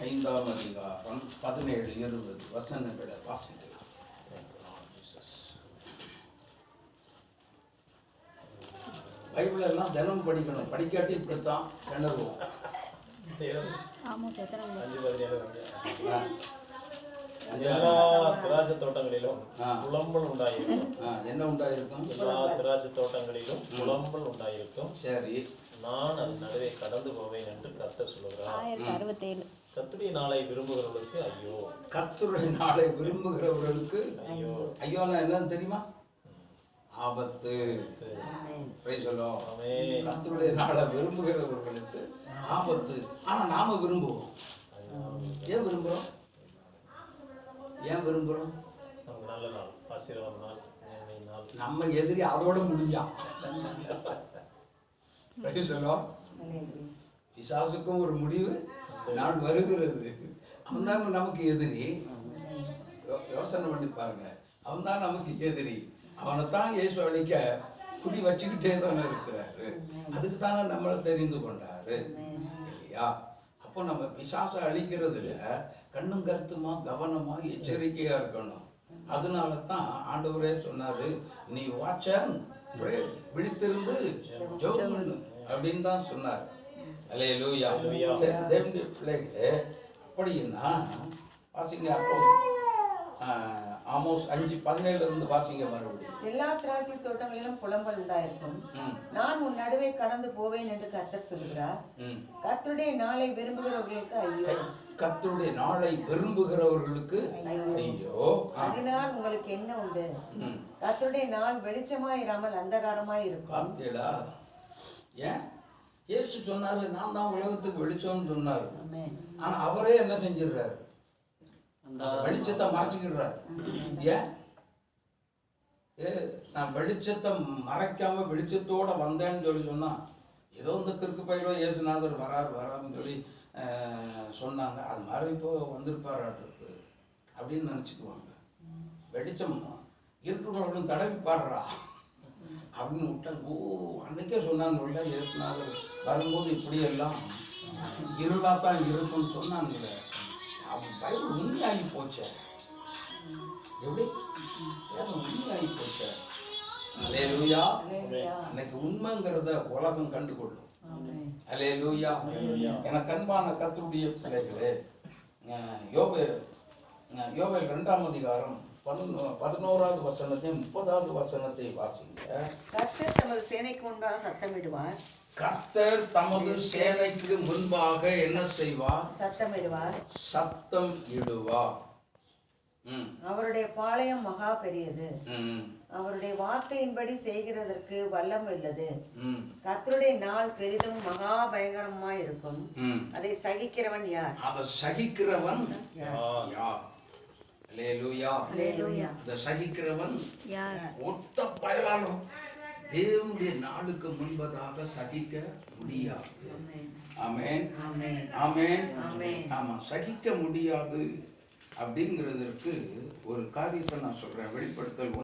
5ஆம் அதிகாரம் 17-20 வசனங்களை வாசிக்கலாம். பைபிள் எல்லாம் தினம் படிக்கணும், படிக்காட்டி இப்படித்தான் கிணறுவோம். எல்லா திராட்சை தோட்டங்களிலும் புலம்பல் உண்டாயிருக்கும். என்ன உண்டாயிருக்கும்? எல்லா திராட்சை தோட்டங்களிலும் புலம்பல் உண்டாயிருக்கும். சரி, நான் அது நடுவே கடந்து போவேன் என்று கர்த்தர் சொல்லுகிறார். கர்த்தருடைய நாளை விரும்புகிறவர்களுக்கு ஐயோ. கர்த்தருடைய நாளை விரும்புகிறவர்களுக்கு ஐயோ. ஐயோன்னா என்னன்னு தெரியுமா? ஆபத்து. கர்த்தருடைய நாளை விரும்புகிறவர்களுக்கு ஆபத்து. ஆனா நாம விரும்புவோம். ஏன் விரும்புறோம்? ஏன் விரும்புறோம்? நல்ல நாள், ஆசீர்வாத நாள், நாள். நம்ம எதிரி அதோட முடிஞ்சான். பிசாசுக்கும் ஒரு முடிவு நாள் வருகிறது. அவன் தான் நமக்கு எதிரி. யோசனை பண்ணி பாருங்க, அவன் தான் நமக்கு எதிரி. அவனைத்தான் இயேசு அழிக்க குறி வச்சுக்கிட்டே தானே இருக்கிறாரு. அதுக்கு தானே நம்மளை தெரிந்து கொண்டாரு இல்லையா? அப்போ நம்ம பிசாசை அழிக்கிறதுல கண்ணும் கருத்துமா கவனமா எச்சரிக்கையா இருக்கணும். அதனால தான் ஆண்டவரே சொன்னாரு, நீ வாட்சன் விழித்திருந்து ஜெபம் பண்ணு அப்படின்னு தான் சொன்னார். அல்லேலூயா. தேவனுடைய பிள்ளைகளே, அப்படின்னா வாசிங்க. அப்போ ஆமோஸ் 5:17 வாசிங்க மறுபடியும். எல்லா திராட்சை தோட்டங்களிலும் புலம்பல் உண்டாயிருக்கும். நான் உன் நடுவே கடந்து போவேன் என்று கர்த்தர் சொல்கிறார். கர்த்தருடைய நாளை விரும்புகிறவர்களுக்கு ஐயோ. கர்த்தருடைய நாளை விரும்புகிறவர்களுக்கு ஐயோ. அதனால் உங்களுக்கு என்ன உண்டு? கர்த்தருடைய நாள் வெளிச்சமாயிராமல் அந்தகாரமாய் இருக்கும். பார்த்தீங்களா? ஏன் இயேசு சொன்னாரு, நான் தான் உலகத்துக்கு வெளிச்சம்னு சொன்னாரு. ஆனா அவரே என்ன செஞ்சிடறாரு? வெளிச்சத்தை மறைச்சுக்கிறார். ஏன்? நான் வெளிச்சத்தை மறைக்காம வெளிச்சத்தோட வந்தேன்னு சொல்லி சொன்னா, ஏதோ இந்த கிறுக்கு பயிரோ இயேசுநாதர் வராருன்னு சொல்லி சொன்னாங்க. அது மாதிரி இப்போ வந்திருப்பாராட்டு அப்படின்னு நினச்சிக்குவாங்க. வெளிச்சம் இருக்கிறவர்களும் தடவி பாடுறா அப்படின்னு விட்டா, ஓ அன்னைக்கே சொன்னாங்க இயேசுநாதர் வரும்போது இப்படியெல்லாம் இருளாத்தான் இருக்குன்னு சொன்னாங்க. அவன் பைபிள் உண்மையாகி போச்ச. எப்படி உண்மையாகி போச்ச. அல்லேலூயா. இன்னைக்கு உண்மைங்கிறத உலகம் கண்டுகொள்ளும். அல்லேலூயா. எனக்கு அன்பான கர்த்தருடைய பிள்ளைகளே, யோவேல் 2ஆம் அதிகாரம் 11வது வசனத்தை 30வது வசனத்தை வாசிங்க. கர்த்தர் தமது சேனைக்கு முன்பாக சத்தமிடுவார். கர்த்தர் தமது சேனைக்கு முன்பாக என்ன செய்வார்? சத்தமிடுவார். சத்தம் இடுவார். அவருடைய பாளையம் மகா பெரியது. அவருடைய வார்த்தையின்படி செய்கிறதற்கு வல்லம் உள்ளது. கர்த்தருடைய நாள் பெரிதும் மகா பயங்கரமாய் இருக்கும். அதை சகிக்கிறவன் யார்? அதை சகிக்கிறவன் யார்? அல்லேலூயா. அதை சகிக்கிறவன் ஒத்த பயலாலும் தேவனுடைய நாளுக்கு முன்பதாக சகிக்க முடியாது. ஆமென், ஆமென். ஆமா, சகிக்க முடியாது அப்படிங்கிறதுக்கு ஒரு காரியத்தை நான் சொல்றேன். வெளிப்படுத்தல்